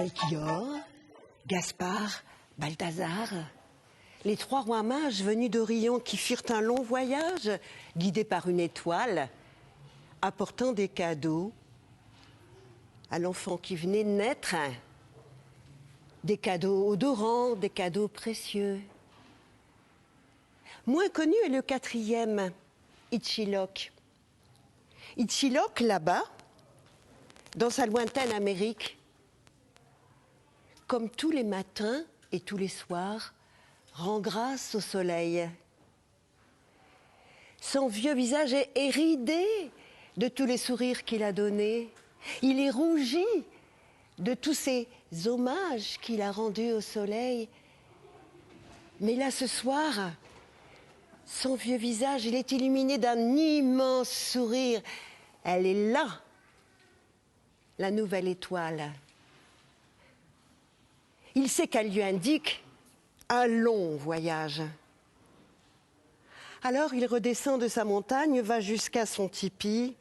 Melchior, Gaspard, Balthazar, les trois rois mages venus d'Orient qui firent un long voyage, guidés par une étoile, apportant des cadeaux à l'enfant qui venait de naître, des cadeaux odorants, des cadeaux précieux. Moins connu est le quatrième, Ichilok. Ichilok, là-bas, dans sa lointaine Amérique, comme tous les matins et tous les soirs, rend grâce au soleil. Son vieux visage est éridé de tous les sourires qu'il a donnés. Il est rougi de tous ces hommages qu'il a rendus au soleil. Mais là, ce soir, son vieux visage, il est illuminé d'un immense sourire. Elle est là, la nouvelle étoile. Il sait qu'elle lui indique un long voyage. Alors il redescend de sa montagne, va jusqu'à son tipi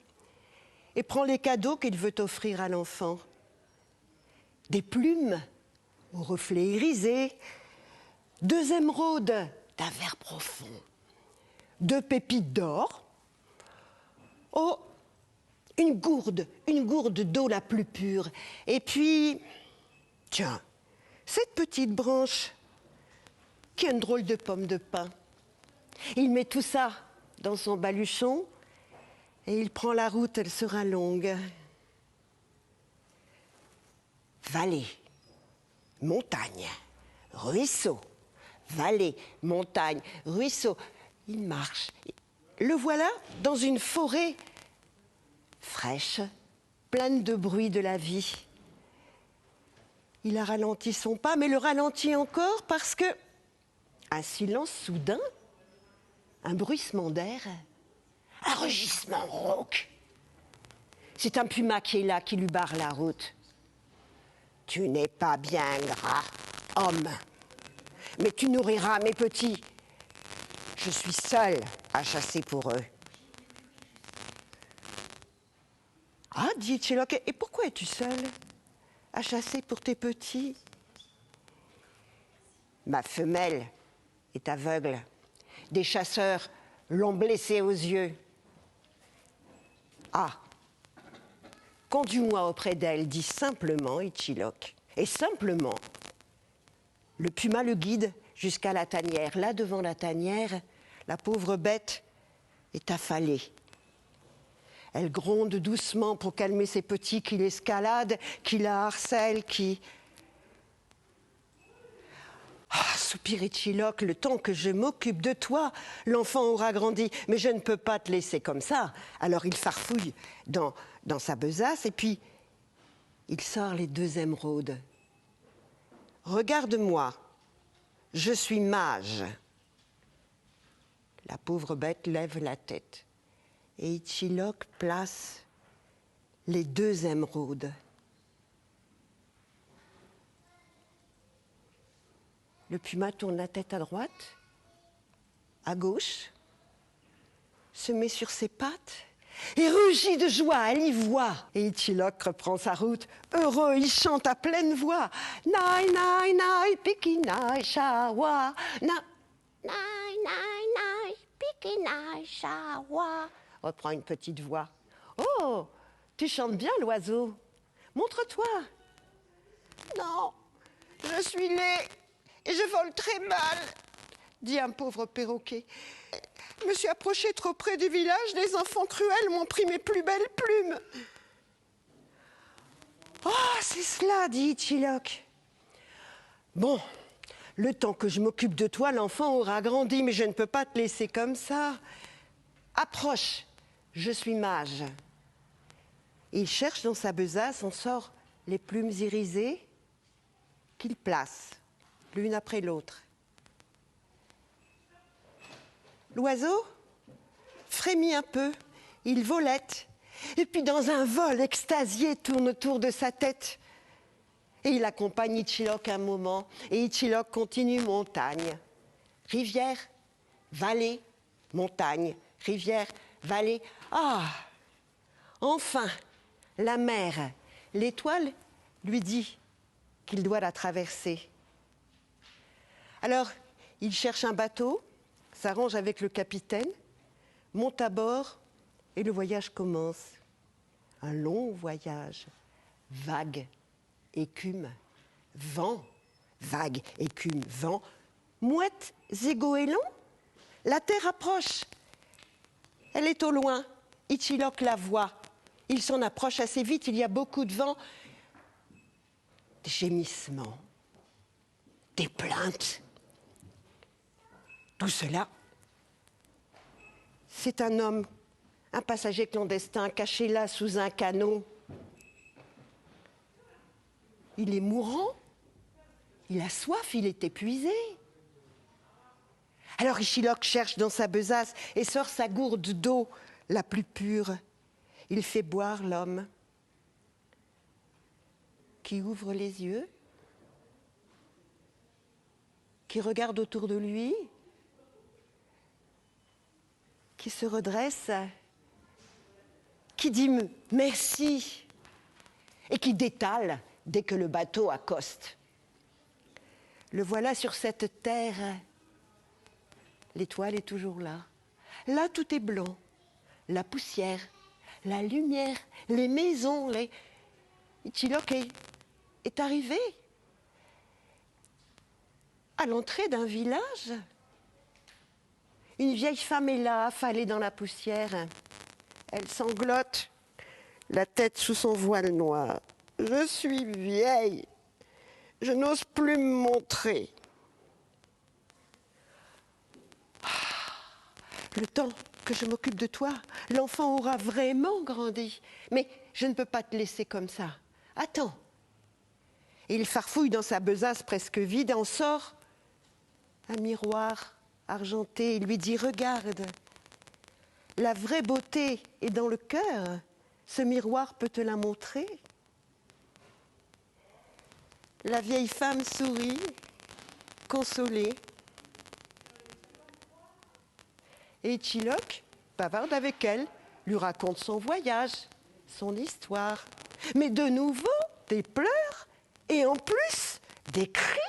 et prend les cadeaux qu'il veut offrir à l'enfant. Des plumes aux reflets irisés, 2 émeraudes d'un vert profond, 2 pépites d'or, oh, une gourde d'eau la plus pure. Et puis, tiens, cette petite branche qui a une drôle de pomme de pin. Il met tout ça dans son baluchon et il prend la route, elle sera longue. Vallée, montagne, ruisseau, vallée, montagne, ruisseau. Il marche. Le voilà dans une forêt fraîche, pleine de bruit de la vie. Il a ralenti son pas, mais le ralentit encore parce que un silence soudain, un bruissement d'air, un rugissement rauque. C'est un puma qui est là, qui lui barre la route. Tu n'es pas bien gras, homme, mais tu nourriras mes petits. Je suis seule à chasser pour eux. Ah, dit Ichilok, et pourquoi es-tu seule à chasser pour tes petits? Ma femelle est aveugle. Des chasseurs l'ont blessée aux yeux. Ah, conduis-moi auprès d'elle, dit simplement Ichilok. Et simplement, le puma le guide jusqu'à la tanière. Là, devant la tanière, la pauvre bête est affalée. Elle gronde doucement pour calmer ses petits qui l'escaladent, qui la harcèlent, qui... Ah, soupire Ichilok, le temps que je m'occupe de toi, l'enfant aura grandi. Mais je ne peux pas te laisser comme ça. Alors il farfouille dans sa besace et puis il sort les 2 émeraudes. Regarde-moi, je suis mage. La pauvre bête lève la tête. Et Ichilok place les 2 émeraudes. Le puma tourne la tête à droite, à gauche, se met sur ses pattes et rugit de joie, elle y voit. Et Ichilok reprend sa route. Heureux, il chante à pleine voix. Nai, nai, nai, piki, nai, shawa. Nai, nai, nai, piki, nai, shawa. Reprend une petite voix. Oh, tu chantes bien, l'oiseau. Montre-toi. Non, je suis laid et je vole très mal, dit un pauvre perroquet. Je me suis approché trop près du village, des enfants cruels m'ont pris mes plus belles plumes. Oh, c'est cela, dit Ichilok. Bon, le temps que je m'occupe de toi, l'enfant aura grandi, mais je ne peux pas te laisser comme ça. Approche. Je suis mage. Il cherche dans sa besace, on sort les plumes irisées qu'il place, l'une après l'autre. L'oiseau frémit un peu, il volette, et puis dans un vol extasié tourne autour de sa tête. Et il accompagne Ichilok un moment, et Ichilok continue montagne, rivière, vallée, montagne, rivière, vallée. Ah, enfin, la mer, l'étoile lui dit qu'il doit la traverser. Alors, il cherche un bateau, s'arrange avec le capitaine, monte à bord et le voyage commence. Un long voyage, vague, écume, vent, vague, écume, vent, mouettes et goélands. La terre approche. Elle est au loin. Ichilok la voit. Il s'en approche assez vite, il y a beaucoup de vent. Des gémissements, des plaintes. Tout cela, c'est un homme, un passager clandestin, caché là sous un canot. Il est mourant, il a soif, il est épuisé. Alors Ichilok cherche dans sa besace et sort sa gourde d'eau la plus pure. Il fait boire l'homme qui ouvre les yeux, qui regarde autour de lui, qui se redresse, qui dit merci et qui détale dès que le bateau accoste. Le voilà sur cette terre. L'étoile est toujours là. Là, tout est blanc. La poussière, la lumière, les maisons, Ichilok est arrivé à l'entrée d'un village. Une vieille femme est là, affalée dans la poussière. Elle sanglote, la tête sous son voile noir. « Je suis vieille, je n'ose plus me montrer. » Le temps que je m'occupe de toi, l'enfant aura vraiment grandi. Mais je ne peux pas te laisser comme ça. Attends. Et il farfouille dans sa besace presque vide et en sort un miroir argenté. Il lui dit « Regarde, la vraie beauté est dans le cœur. Ce miroir peut te la montrer. » La vieille femme sourit, consolée. Et Ichilok bavarde avec elle, lui raconte son voyage, son histoire. Mais de nouveau, des pleurs et en plus, des cris.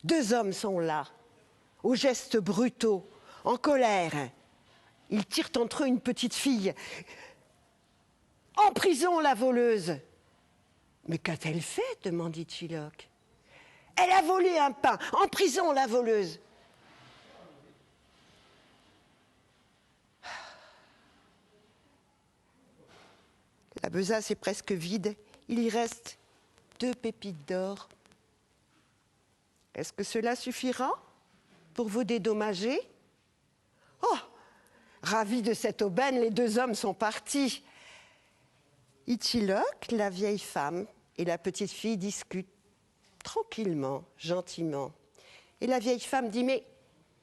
Deux hommes sont là, aux gestes brutaux, en colère. Ils tirent entre eux une petite fille. « En prison, la voleuse !»« Mais qu'a-t-elle fait ?» demande Ichilok. « Elle a volé un pain. En prison, la voleuse !» La besace est presque vide. Il y reste 2 pépites d'or. Est-ce que cela suffira pour vous dédommager? Oh! Ravis de cette aubaine, les 2 hommes sont partis. Ichilok, la vieille femme et la petite fille discutent tranquillement, gentiment. Et la vieille femme dit « Mais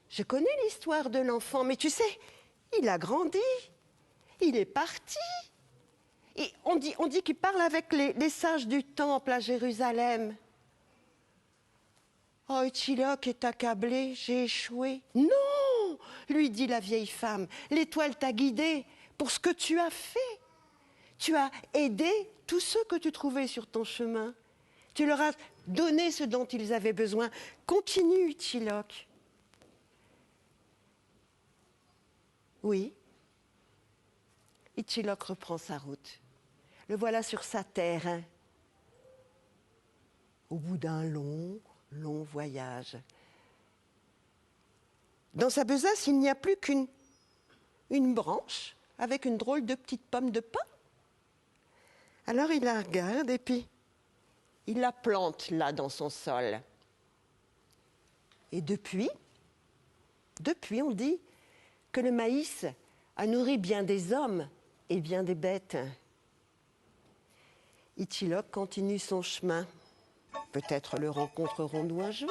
je connais l'histoire de l'enfant, mais tu sais, il a grandi, il est parti. » Et on dit qu'il parle avec les sages du temple à Jérusalem. Oh, Ichilok est accablé, j'ai échoué. Non, lui dit la vieille femme, l'étoile t'a guidé pour ce que tu as fait. Tu as aidé tous ceux que tu trouvais sur ton chemin. Tu leur as donné ce dont ils avaient besoin. Continue, Ichilok. Oui. Ichilok reprend sa route. Le voilà sur sa terre, au bout d'un long voyage. Dans sa besace, il n'y a plus qu'une branche avec une drôle de petite pomme de pin. Alors il la regarde et puis il la plante là dans son sol. Et depuis, on dit que le maïs a nourri bien des hommes et bien des bêtes. Ichilok continue son chemin. Peut-être le rencontrerons-nous un jour.